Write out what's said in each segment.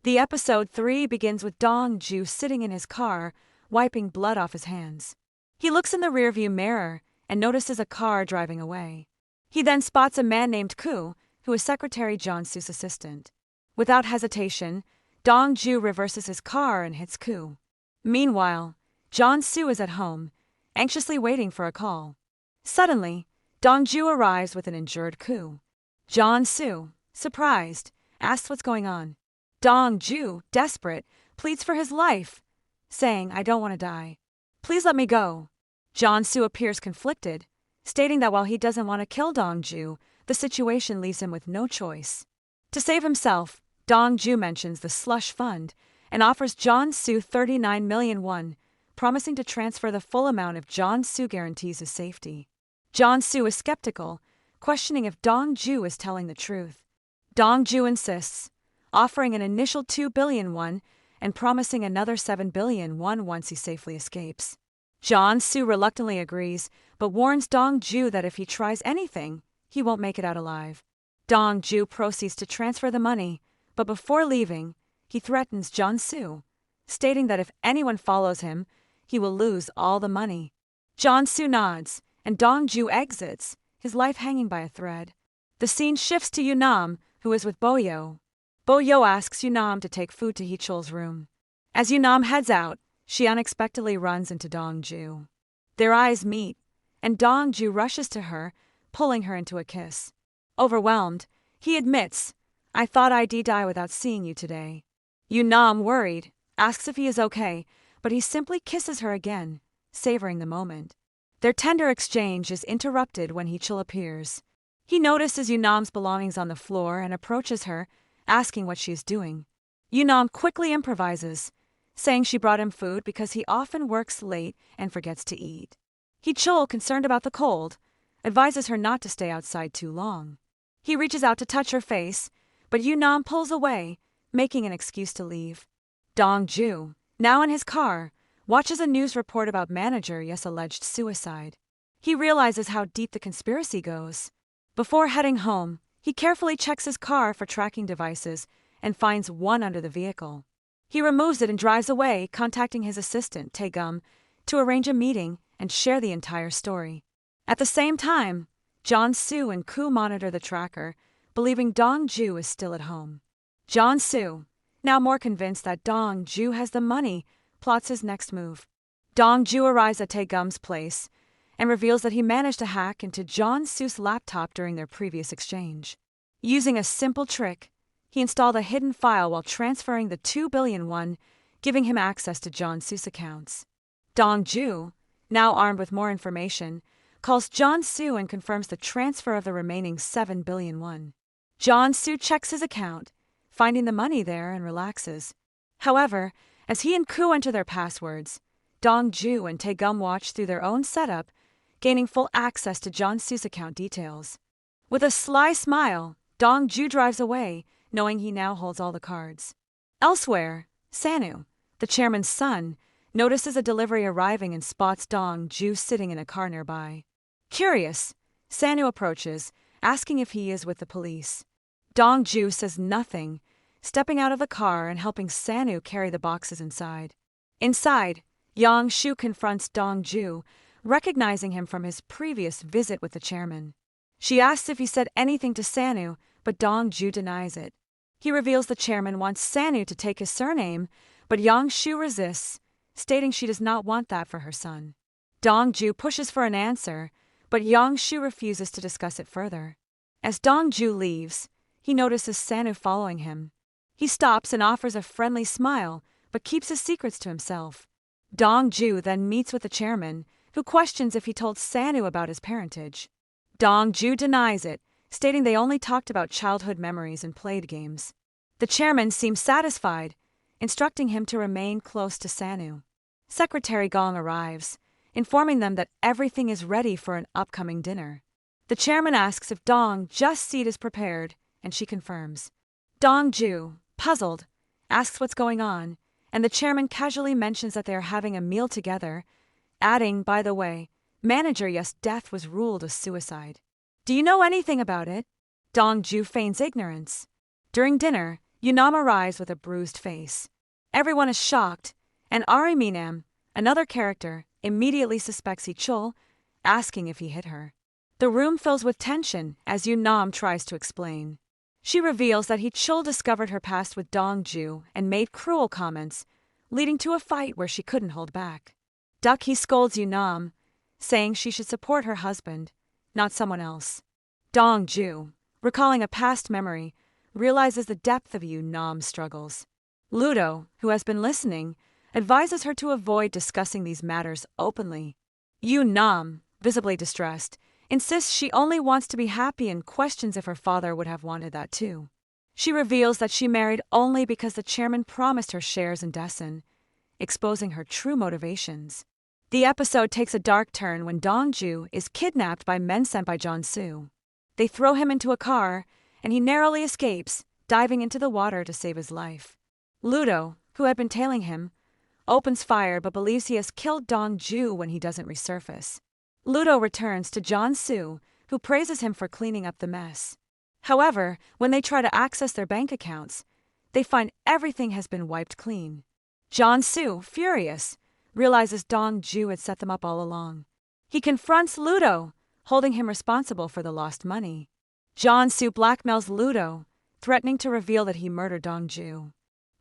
The episode 3 begins with Dong-ju sitting in his car, wiping blood off his hands. He looks in the rearview mirror and notices a car driving away. He then spots a man named Koo, who is Secretary Jong-soo's assistant. Without hesitation, Dong-ju reverses his car and hits Koo. Meanwhile, Jong-soo is at home, anxiously waiting for a call. Suddenly, Dong-ju arrives with an injured Koo. Jong-soo, surprised, asks what's going on. Dong-ju, desperate, pleads for his life, saying, "I don't want to die. Please let me go." Jong-soo appears conflicted, stating that while he doesn't want to kill Dong-ju, the situation leaves him with no choice. To save himself, Dong-ju mentions the slush fund and offers Jong-soo 39 million won, promising to transfer the full amount if Jong-soo guarantees his safety. Jong-soo is skeptical, questioning if Dong-ju is telling the truth. Dong-ju insists, offering an initial 2 billion won and promising another 7 billion won once he safely escapes. Jong-soo reluctantly agrees, but warns Dong-ju that if he tries anything, he won't make it out alive. Dong-ju proceeds to transfer the money, but before leaving, he threatens Jong-soo, stating that if anyone follows him, he will lose all the money. Jong-soo nods, and Dong-ju exits, his life hanging by a thread. The scene shifts to Yumnam, who is with Boyo. Boyo asks Yumnam to take food to Hee-chul's room. As Yumnam heads out, she unexpectedly runs into Dong-ju. Their eyes meet, and Dong-ju rushes to her, pulling her into a kiss. Overwhelmed, he admits, "I thought I'd die without seeing you today." Yumnam, worried, asks if he is okay, but he simply kisses her again, savoring the moment. Their tender exchange is interrupted when Hee-chul appears. He notices Yumnam's belongings on the floor and approaches her, asking what she is doing. Yumnam quickly improvises, saying she brought him food because he often works late and forgets to eat. Hee-chul, concerned about the cold, advises her not to stay outside too long. He reaches out to touch her face, but Yumnam pulls away, making an excuse to leave. Dong-ju, now in his car, watches a news report about manager Yes' alleged suicide. He realizes how deep the conspiracy goes. Before heading home, he carefully checks his car for tracking devices and finds one under the vehicle. He removes it and drives away, contacting his assistant, Taegum, to arrange a meeting and share the entire story. At the same time, Jong-soo and Koo monitor the tracker, believing Dong-ju is still at home. Jong-soo, now more convinced that Dong-ju has the money, plots his next move. Dong-ju arrives at Taegum's place and reveals that he managed to hack into Jong-soo's laptop during their previous exchange. Using a simple trick, he installed a hidden file while transferring the 2 billion won, giving him access to Jong-soo's accounts. Dong-ju, now armed with more information, calls Jong-soo and confirms the transfer of the remaining 7 billion won. Jong-soo checks his account, finding the money there, and relaxes. However, as he and Koo enter their passwords, Dong-ju and Taegum watch through their own setup, gaining full access to Jong-soo's account details. With a sly smile, Dong-ju drives away, knowing he now holds all the cards. Elsewhere, Sanu, the chairman's son, notices a delivery arriving and spots Dong-ju sitting in a car nearby. Curious, Sanu approaches, asking if he is with the police. Dong-ju says nothing, stepping out of the car and helping Sanu carry the boxes inside. Inside, Yang-shu confronts Dong-ju, recognizing him from his previous visit with the chairman. She asks if he said anything to Sanu, but Dong-ju denies it. He reveals the chairman wants Sanu to take his surname, but Yang-shu resists, stating she does not want that for her son. Dong-ju pushes for an answer, but Yang-shu refuses to discuss it further. As Dong-ju leaves, he notices Sanu following him. He stops and offers a friendly smile, but keeps his secrets to himself. Dong-ju then meets with the chairman, who questions if he told Sanu about his parentage. Dong-ju denies it, stating they only talked about childhood memories and played games. The chairman seems satisfied, instructing him to remain close to Sanu. Secretary Gong arrives, informing them that everything is ready for an upcoming dinner. The chairman asks if Dong-ju's seat is prepared, and she confirms. Dong-ju, puzzled, asks what's going on, and the chairman casually mentions that they are having a meal together, adding, by the way, manager Yes' death was ruled a suicide. Do you know anything about it? Dong-ju feigns ignorance. During dinner, Yumnam arrives with a bruised face. Everyone is shocked, and Yumnam, another character, immediately suspects Chul, asking if he hit her. The room fills with tension as Yumnam tries to explain. She reveals that Chul discovered her past with Dongju and made cruel comments, leading to a fight where she couldn't hold back. He scolds Yumnam, saying she should support her husband, not someone else. Dongju, recalling a past memory, realizes the depth of Yumnam's struggles. Ludo, who has been listening, advises her to avoid discussing these matters openly. Yumnam, visibly distressed, insists she only wants to be happy and questions if her father would have wanted that too. She reveals that she married only because the chairman promised her shares in Dessen, exposing her true motivations. The episode takes a dark turn when Dongju is kidnapped by men sent by Jeonsu. They throw him into a car, and he narrowly escapes, diving into the water to save his life. Ludo, who had been tailing him, opens fire but believes he has killed Dongju when he doesn't resurface. Ludo returns to Jeonsu, who praises him for cleaning up the mess. However, when they try to access their bank accounts, they find everything has been wiped clean. Jeonsu, furious, realizes Dongju had set them up all along. He confronts Ludo, holding him responsible for the lost money. Jeonsu blackmails Ludo, threatening to reveal that he murdered Dongju.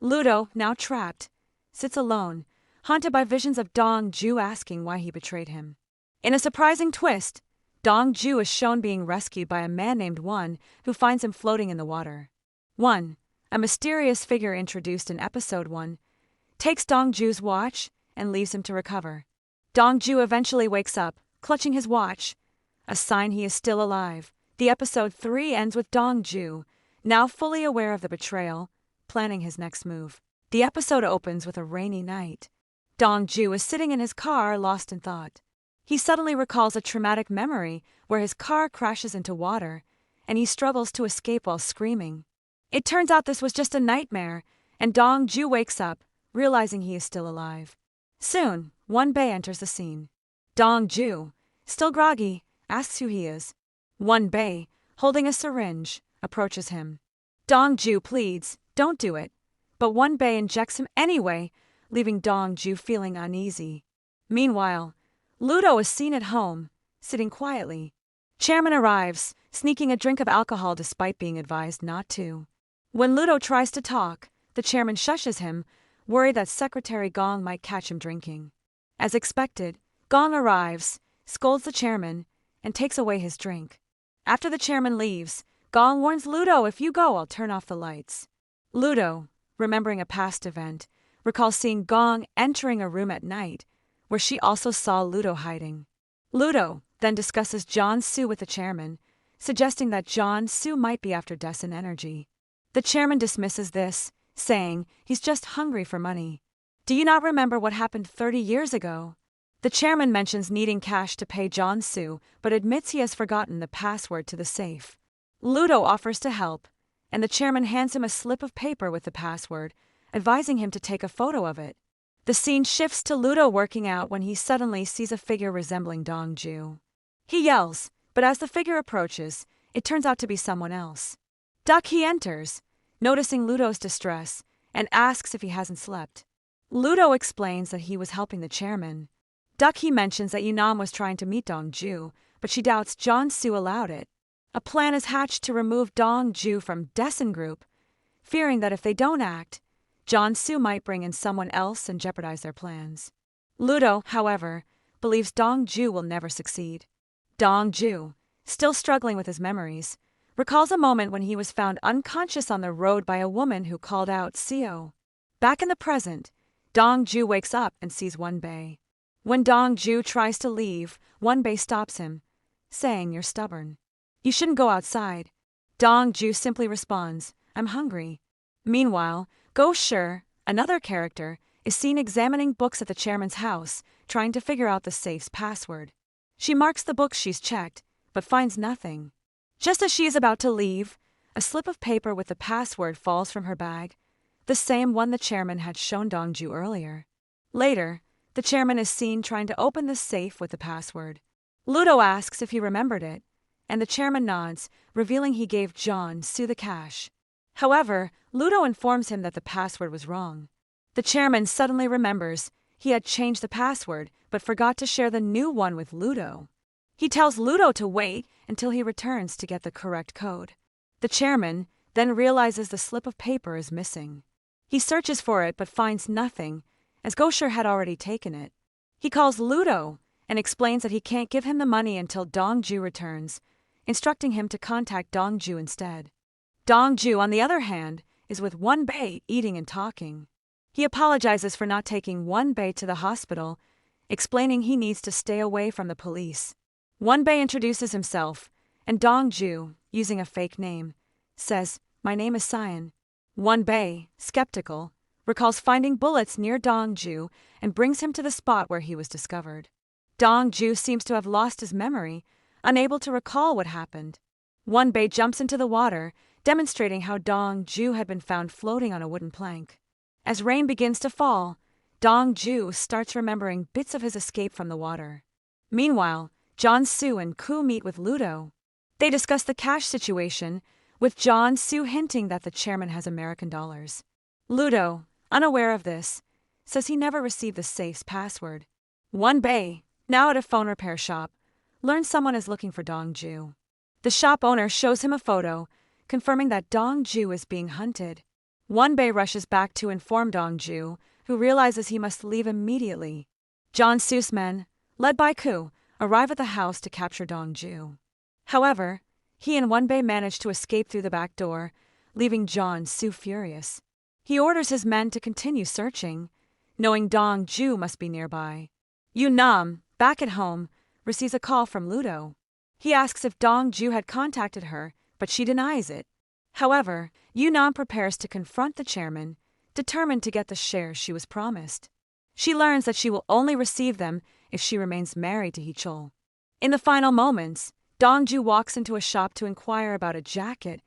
Ludo, now trapped, sits alone, haunted by visions of Dongju asking why he betrayed him. In a surprising twist, Dongju is shown being rescued by a man named Won, who finds him floating in the water. Won, a mysterious figure introduced in episode 1, takes Dongju's watch and leaves him to recover. Dongju eventually wakes up, clutching his watch, a sign he is still alive. The episode 3 ends with Dongju, now fully aware of the betrayal, planning his next move. The episode opens with a rainy night. Dongju is sitting in his car, lost in thought. He suddenly recalls a traumatic memory where his car crashes into water, and he struggles to escape while screaming. It turns out this was just a nightmare, and Dongju wakes up, realizing he is still alive. Soon, Won-bae enters the scene. Dongju, still groggy, asks who he is. Won-bae, holding a syringe, approaches him. Dongju pleads, "Don't do it," but Won-bae injects him anyway, leaving Dongju feeling uneasy. Meanwhile, Ludo is seen at home, sitting quietly. Chairman arrives, sneaking a drink of alcohol despite being advised not to. When Ludo tries to talk, the chairman shushes him, worried that Secretary Gong might catch him drinking. As expected, Gong arrives, scolds the chairman, and takes away his drink. After the chairman leaves, Gong warns Ludo, "If you go, I'll turn off the lights." Ludo, remembering a past event, recalls seeing Gong entering a room at night, where she also saw Ludo hiding. Ludo then discusses Jeonsu with the chairman, suggesting that Jeonsu might be after Dessen Energy. The chairman dismisses this, saying he's just hungry for money. "Do you not remember what happened 30 years ago?" The chairman mentions needing cash to pay Jeonsu, but admits he has forgotten the password to the safe. Ludo offers to help, and the chairman hands him a slip of paper with the password, advising him to take a photo of it. The scene shifts to Ludo working out when he suddenly sees a figure resembling Dongju. He yells, but as the figure approaches, it turns out to be someone else. He enters, noticing Ludo's distress, and asks if he hasn't slept. Ludo explains that he was helping the chairman. He mentions that Yumnam was trying to meet Dongju, but she doubts Jeonsu allowed it. A plan is hatched to remove Dongju from Dessen Group, fearing that if they don't act, Jeonsu might bring in someone else and jeopardize their plans. Ludo, however, believes Dongju will never succeed. Dongju, still struggling with his memories, recalls a moment when he was found unconscious on the road by a woman who called out "Seo." Back in the present, Dongju wakes up and sees Won-bae. When Dongju tries to leave, Won-bae stops him, saying, "You're stubborn. You shouldn't go outside." Dongju simply responds, "I'm hungry." Meanwhile, Go-shur, another character, is seen examining books at the chairman's house, trying to figure out the safe's password. She marks the books she's checked, but finds nothing. Just as she is about to leave, a slip of paper with the password falls from her bag, the same one the chairman had shown Dongju earlier. Later, the chairman is seen trying to open the safe with the password. Ludo asks if he remembered it, and the chairman nods, revealing he gave Jeonsu the cash. However, Ludo informs him that the password was wrong. The chairman suddenly remembers he had changed the password but forgot to share the new one with Ludo. He tells Ludo to wait until he returns to get the correct code. The chairman then realizes the slip of paper is missing. He searches for it but finds nothing, as Gosher had already taken it. He calls Ludo and explains that he can't give him the money until Dongju returns, instructing him to contact Dongju instead. Dongju, on the other hand, is with Wonbei eating and talking. He apologizes for not taking Wonbei to the hospital, explaining he needs to stay away from the police. Wonbei introduces himself, and Dongju, using a fake name, says, "My name is Cyan." Wonbei, skeptical, recalls finding bullets near Dongju and brings him to the spot where he was discovered. Dongju seems to have lost his memory, unable to recall what happened. Wonbei jumps into the water, demonstrating how Dongju had been found floating on a wooden plank. As rain begins to fall, Dongju starts remembering bits of his escape from the water. Meanwhile, John-Soo and Koo meet with Ludo. They discuss the cash situation, with John-Soo hinting that the chairman has American dollars. Ludo, unaware of this, says he never received the safe's password. Wonbei, now at a phone repair shop, learns someone is looking for Dongju. The shop owner shows him a photo, confirming that Dongju is being hunted. Wonbei rushes back to inform Dongju, who realizes he must leave immediately. John-Soo's men, led by Koo, arrive at the house to capture Dongju. However, he and Wonbei manage to escape through the back door, leaving John-Soo furious. He orders his men to continue searching, knowing Dongju must be nearby. Yumnam, back at home, receives a call from Ludo. He asks if Dongju had contacted her, but she denies it. However, Yumnam prepares to confront the chairman, determined to get the shares she was promised. She learns that she will only receive them if she remains married to Hee-chul. In the final moments, Dongju walks into a shop to inquire about a jacket,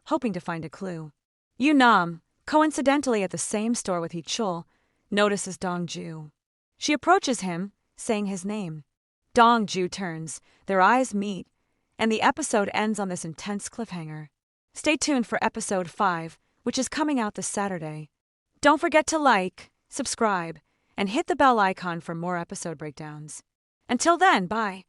hoping to find a clue. Yumnam, coincidentally at the same store with Hee-chul, notices Dongju. She approaches him, saying his name. Dongju turns, their eyes meet, and the episode ends on this intense cliffhanger. Stay tuned for episode 5, which is coming out this Saturday. Don't forget to like, subscribe, and hit the bell icon for more episode breakdowns. Until then, bye.